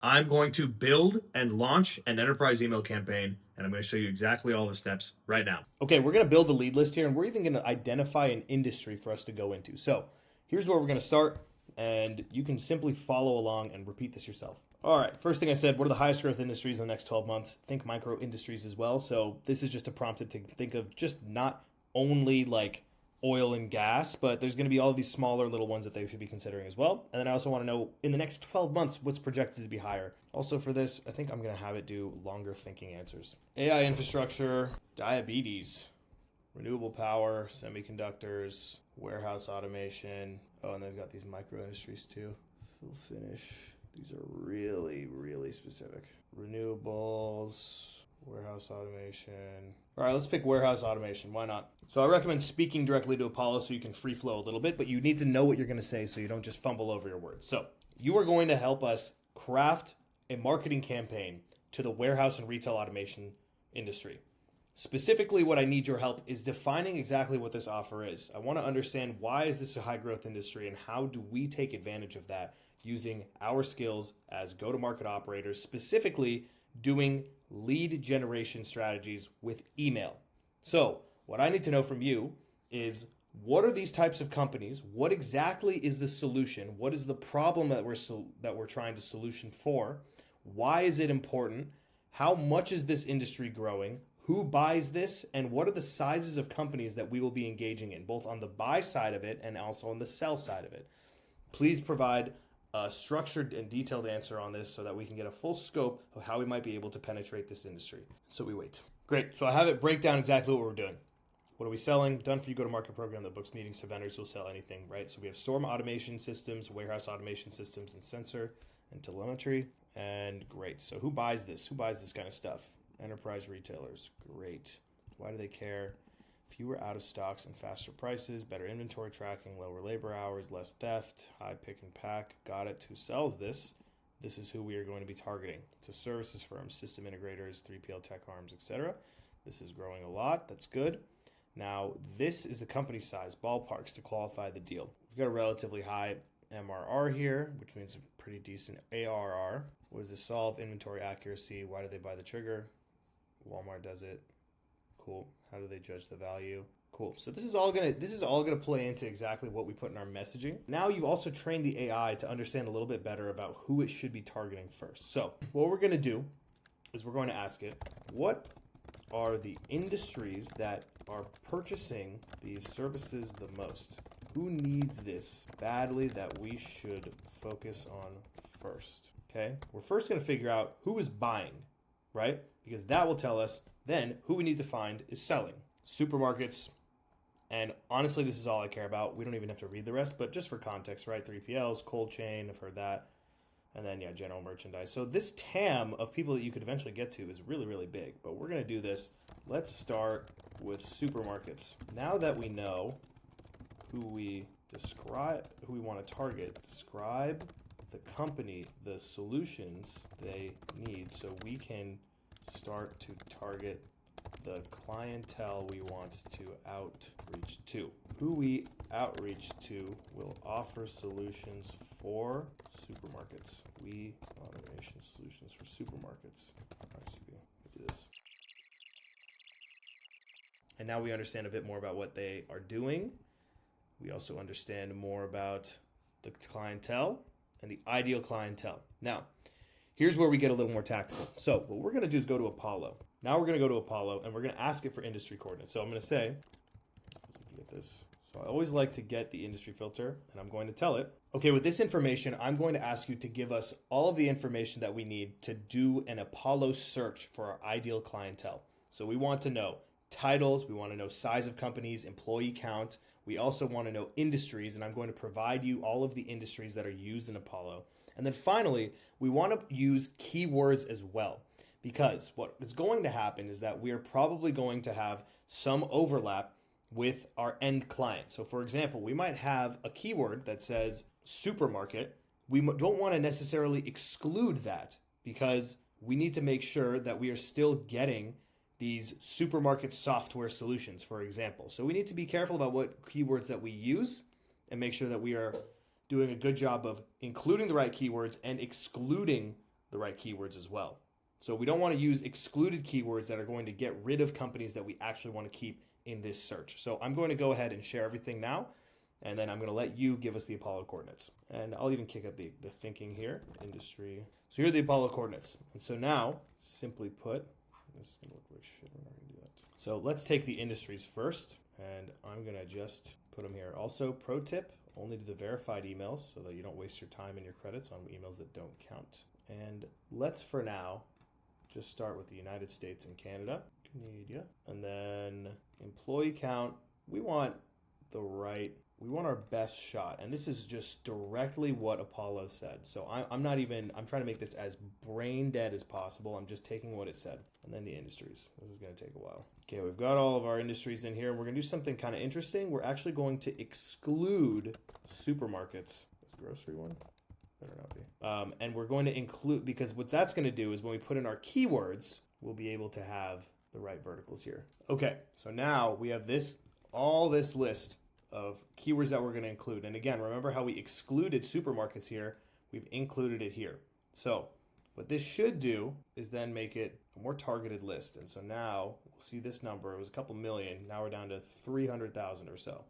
I'm going to build and launch an enterprise email campaign, and I'm going to show you exactly all the steps right now. Okay, we're going to build a lead list here, and we're even going to identify an industry for us to go into. So here's where we're going to start, and you can simply follow along and repeat this yourself. All right, first thing I said, what are the highest growth industries in the next 12 months? Think micro industries as well. So this is just a prompt to think of just not only like oil and gas, but there's going to be all of these smaller little ones that they should be considering as well. And then I also want to know in the next 12 months what's projected to be higher. Also for this, I think I'm going to have it do longer thinking answers. AI infrastructure, diabetes, renewable power, semiconductors, warehouse automation. Oh, and they've got these micro industries too. Fill finish. These are really, really specific. Renewables, warehouse automation. All right, let's pick warehouse automation. Why not? So I recommend speaking directly to Apollo so you can free flow a little bit, but you need to know what you're going to say so you don't just fumble over your words. So you are going to help us craft a marketing campaign to the warehouse and retail automation industry. Specifically, what I need your help is defining exactly what this offer is. I want to understand why is this a high growth industry and how do we take advantage of that using our skills as go-to-market operators, specifically doing lead generation strategies with email. So what I need to know from you is what are these types of companies? What exactly is the solution? What is the problem that we're trying to solution for? Why is it important? How much is this industry growing? Who buys this? And what are the sizes of companies that we will be engaging in, both on the buy side of it and also on the sell side of it? Please provide a structured and detailed answer on this so that we can get a full scope of how we might be able to penetrate this industry. So we wait. Great. So I have it break down exactly what we're doing. What are we selling? Done for you go-to-market program that books meetings to vendors who will sell anything, right? So we have storm automation systems, warehouse automation systems, and sensor and telemetry. And great. So who buys this? Who buys this kind of stuff? Enterprise retailers. Great. Why do they care? Fewer out of stocks and faster prices, better inventory tracking, lower labor hours, less theft, high pick and pack. Got it. Who sells this? This is who we are going to be targeting. So services firms, system integrators, 3PL tech arms, etc. This is growing a lot. That's good. Now, this is the company size, ballparks, to qualify the deal. We've got a relatively high MRR here, which means a pretty decent ARR. What does this solve? Inventory accuracy. Why do they buy the trigger? Walmart does it. Cool. How do they judge the value? Cool. So this is all gonna play into exactly what we put in our messaging. Now you've also trained the AI to understand a little bit better about who it should be targeting first. So what we're gonna do is we're going to ask it, what are the industries that are purchasing these services the most? Who needs this badly that we should focus on first? Okay. We're first gonna figure out who is buying, right? Because that will tell us then who we need to find is selling. Supermarkets, and honestly, this is all I care about. We don't even have to read the rest, but just for context, right? 3PLs, cold chain, I've heard that. And then, yeah, general merchandise. So this TAM of people that you could eventually get to is really, really big. But we're going to do this. Let's start with supermarkets. Now that we know who we want to target, describe the company, the solutions they need so we can start to target the clientele we want to outreach to. Who we outreach to will offer solutions for supermarkets. We automation solutions for supermarkets. RCP. Do this. And now we understand a bit more about what they are doing. We also understand more about the clientele and the ideal clientele. Now, here's where we get a little more tactical. So what we're going to do is go to Apollo. Now we're going to go to Apollo and we're going to ask it for industry coordinates. So I'm going to say, get this. So I always like to get the industry filter and I'm going to tell it, okay, with this information, I'm going to ask you to give us all of the information that we need to do an Apollo search for our ideal clientele. So we want to know titles, we want to know size of companies, employee count. We also want to know industries, and I'm going to provide you all of the industries that are used in Apollo. And then finally, we want to use keywords as well, because what is going to happen is that we are probably going to have some overlap with our end client. So for example, we might have a keyword that says supermarket. We don't want to necessarily exclude that because we need to make sure that we are still getting these supermarket software solutions, for example. So we need to be careful about what keywords that we use and make sure that we are doing a good job of including the right keywords and excluding the right keywords as well. So we don't want to use excluded keywords that are going to get rid of companies that we actually want to keep in this search. So I'm going to go ahead and share everything now, and then I'm going to let you give us the Apollo coordinates. And I'll even kick up the thinking here, industry. So here are the Apollo coordinates. And so now, simply put, this is going to look like shit. We're not going to do that. So let's take the industries first, and I'm going to just put them here. Also, pro tip, only do the verified emails so that you don't waste your time and your credits on emails that don't count. And let's, for now, just start with the United States and Canada. And then employee count, we want our best shot. And this is just directly what Apollo said. So I'm trying to make this as brain dead as possible. I'm just taking what it said. And then the industries. This is going to take a while. Okay, we've got all of our industries in here, and we're going to do something kind of interesting. We're actually going to exclude supermarkets. This grocery one? Better not be. And we're going to include, because what that's going to do is when we put in our keywords, we'll be able to have the right verticals here. Okay, so now we have all this list of keywords that we're going to include. And again, remember how we excluded supermarkets here? We've included it here. So what this should do is then make it a more targeted list. And so now we'll see this number. It was a couple million. Now we're down to 300,000 or so.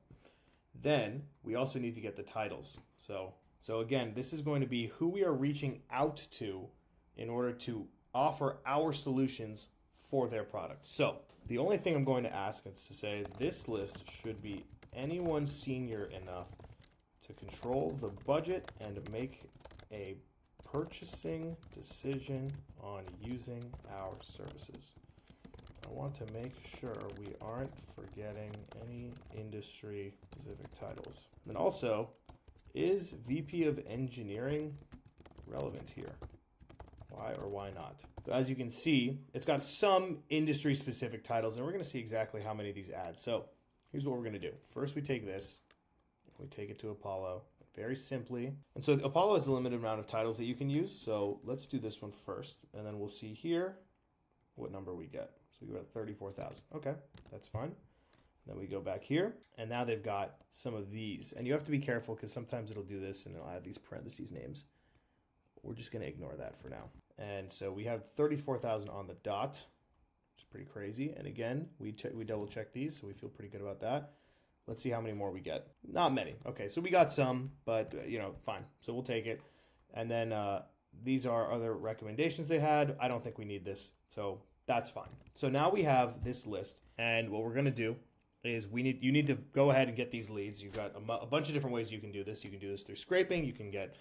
Then we also need to get the titles. So again, this is going to be who we are reaching out to in order to offer our solutions for their product. So the only thing I'm going to ask is to say this list should be anyone senior enough to control the budget and make a purchasing decision on using our services. I want to make sure we aren't forgetting any industry specific titles. And also, is VP of Engineering relevant here? Why or why not? So as you can see, it's got some industry specific titles, and we're going to see exactly how many of these add. So here's what we're going to do. First, we take this, we take it to Apollo very simply. And so Apollo has a limited amount of titles that you can use. So let's do this one first, and then we'll see here what number we get. So we got 34,000. Okay, that's fine. Then we go back here, and now they've got some of these. And you have to be careful because sometimes it'll do this and it'll add these parentheses names. We're just going to ignore that for now. And so we have 34,000 on the dot, which is pretty crazy. And again, we double check these, so we feel pretty good about that. Let's see how many more we get. Not many. Okay, so we got some, but fine. So we'll take it. And then these are other recommendations they had. I don't think we need this, so that's fine. So now we have this list, and what we're going to do is you need to go ahead and get these leads. You've got a bunch of different ways you can do this. You can do this through scraping. You can get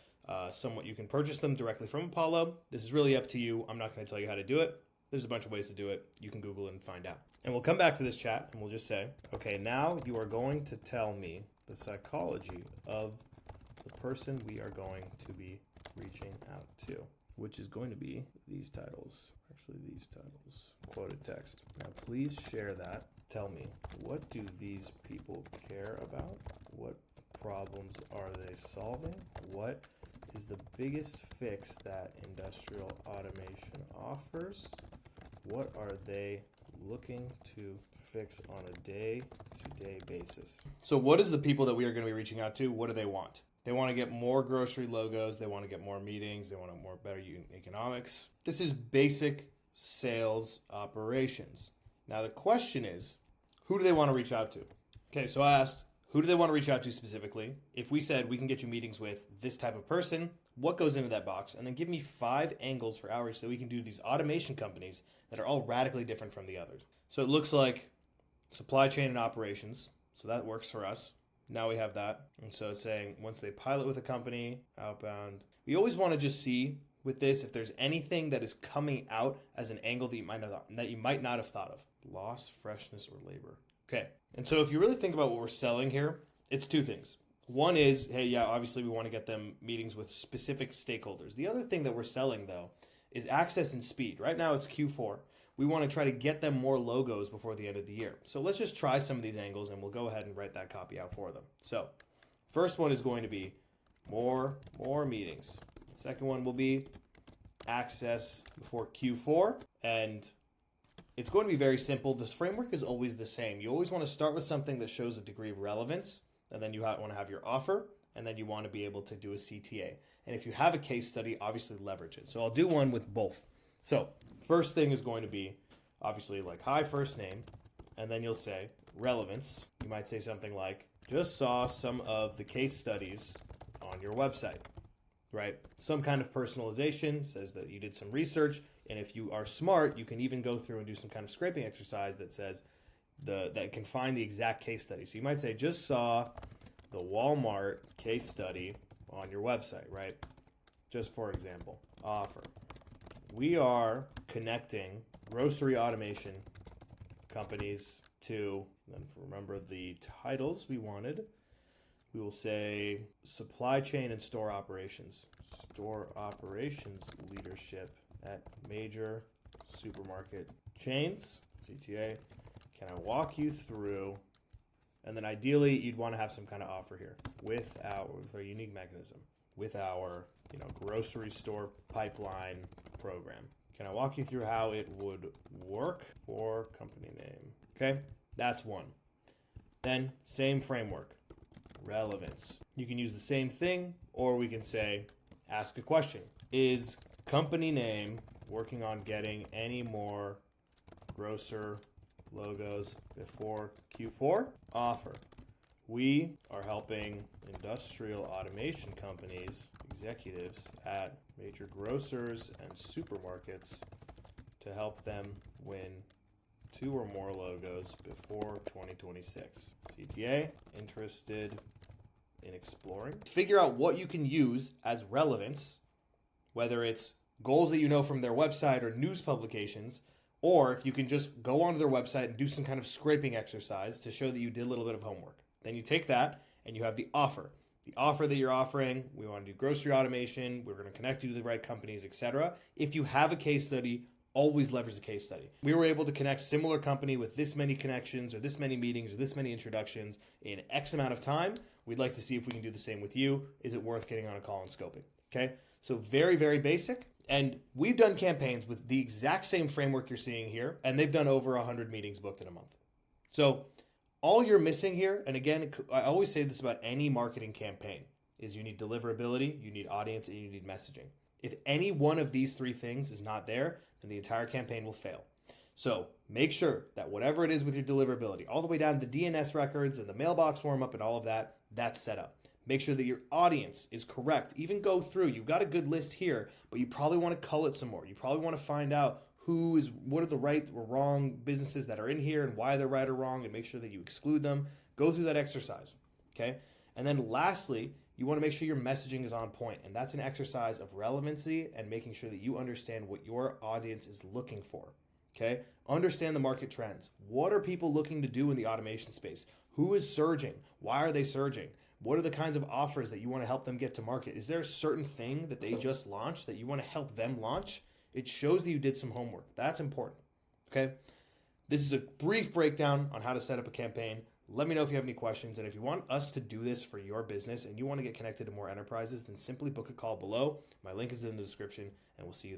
you can purchase them directly from Apollo. This is really up to you. I'm not going to tell you how to do it. There's a bunch of ways to do it. You can Google it and find out. And we'll come back to this chat and we'll just say, okay, now you are going to tell me the psychology of the person we are going to be reaching out to, which is going to be these titles. Actually, these titles. Quoted text. Now, please share that. Tell me, what do these people care about? What problems are they solving? What is the biggest fix that industrial automation offers? What are they looking to fix on a day-to-day basis? So what is the people that we are going to be reaching out to? What do they want? They want to get more grocery logos. They want to get more meetings. They want more better economics. This is basic sales operations. Now the question is, who do they want to reach out to? Okay, so I asked, who do they want to reach out to specifically? If we said we can get you meetings with this type of person, what goes into that box? And then give me 5 angles for outreach so we can do these automation companies that are all radically different from the others. So it looks like supply chain and operations. So that works for us. Now we have that. And so it's saying once they pilot with a company, outbound. We always want to just see with this if there's anything that is coming out as an angle that you might not have thought of. Loss, freshness, or labor. Okay. And so if you really think about what we're selling here, it's 2 things. One is, hey, yeah, obviously we want to get them meetings with specific stakeholders. The other thing that we're selling, though, is access and speed. Right now it's Q4. We want to try to get them more logos before the end of the year. So let's just try some of these angles, and we'll go ahead and write that copy out for them. So first one is going to be more meetings. The second one will be access before Q4. And it's going to be very simple. This framework is always the same. You always want to start with something that shows a degree of relevance, and then you want to have your offer, and then you want to be able to do a CTA. And if you have a case study, obviously leverage it. So I'll do one with both. So first thing is going to be obviously like hi first name, and then you'll say relevance. You might say something like, just saw some of the case studies on your website, right? Some kind of personalization says that you did some research, and if you are smart, you can even go through and do some kind of scraping exercise that says that can find the exact case study. So you might say, just saw the Walmart case study on your website, right? Just for example, offer. We are connecting grocery automation companies to, then remember the titles we wanted, we will say supply chain and store operations leadership at major supermarket chains, CTA. Can I walk you through? And then ideally you'd want to have some kind of offer here with our unique mechanism, with our grocery store pipeline program. Can I walk you through how it would work for company name? Okay, that's one. Then same framework, relevance. You can use the same thing, or we can say, ask a question. Is company name working on getting any more grocer logos before Q4? Offer. We are helping industrial automation companies, executives at major grocers and supermarkets to help them win 2 or more logos before 2026. CTA, interested in exploring. Figure out what you can use as relevance, whether it's goals that you know from their website or news publications, or if you can just go onto their website and do some kind of scraping exercise to show that you did a little bit of homework. Then you take that and you have the offer. The offer that you're offering, we want to do grocery automation, we're going to connect you to the right companies, etc. If you have a case study, always leverage the case study. We were able to connect similar company with this many connections or this many meetings or this many introductions in X amount of time. We'd like to see if we can do the same with you. Is it worth getting on a call and scoping? Okay, so very, very basic. And we've done campaigns with the exact same framework you're seeing here, and they've done over 100 meetings booked in a month. So all you're missing here, and again, I always say this about any marketing campaign, is you need deliverability, you need audience, and you need messaging. If any one of these 3 things is not there, then the entire campaign will fail. So make sure that whatever it is with your deliverability, all the way down to the DNS records and the mailbox warm-up and all of that, that's set up. Make sure that your audience is correct. Even go through. You've got a good list here, but you probably want to cull it some more. You probably want to find out what are the right or wrong businesses that are in here and why they're right or wrong, and make sure that you exclude them. Go through that exercise, okay? And then lastly, you want to make sure your messaging is on point, and that's an exercise of relevancy and making sure that you understand what your audience is looking for, okay? Understand the market trends. What are people looking to do in the automation space? Who is surging? Why are they surging? What are the kinds of offers that you want to help them get to market? Is there a certain thing that they just launched that you want to help them launch? It shows that you did some homework. That's important, okay? This is a brief breakdown on how to set up a campaign. Let me know if you have any questions. And if you want us to do this for your business and you want to get connected to more enterprises, then simply book a call below. My link is in the description, and we'll see you then.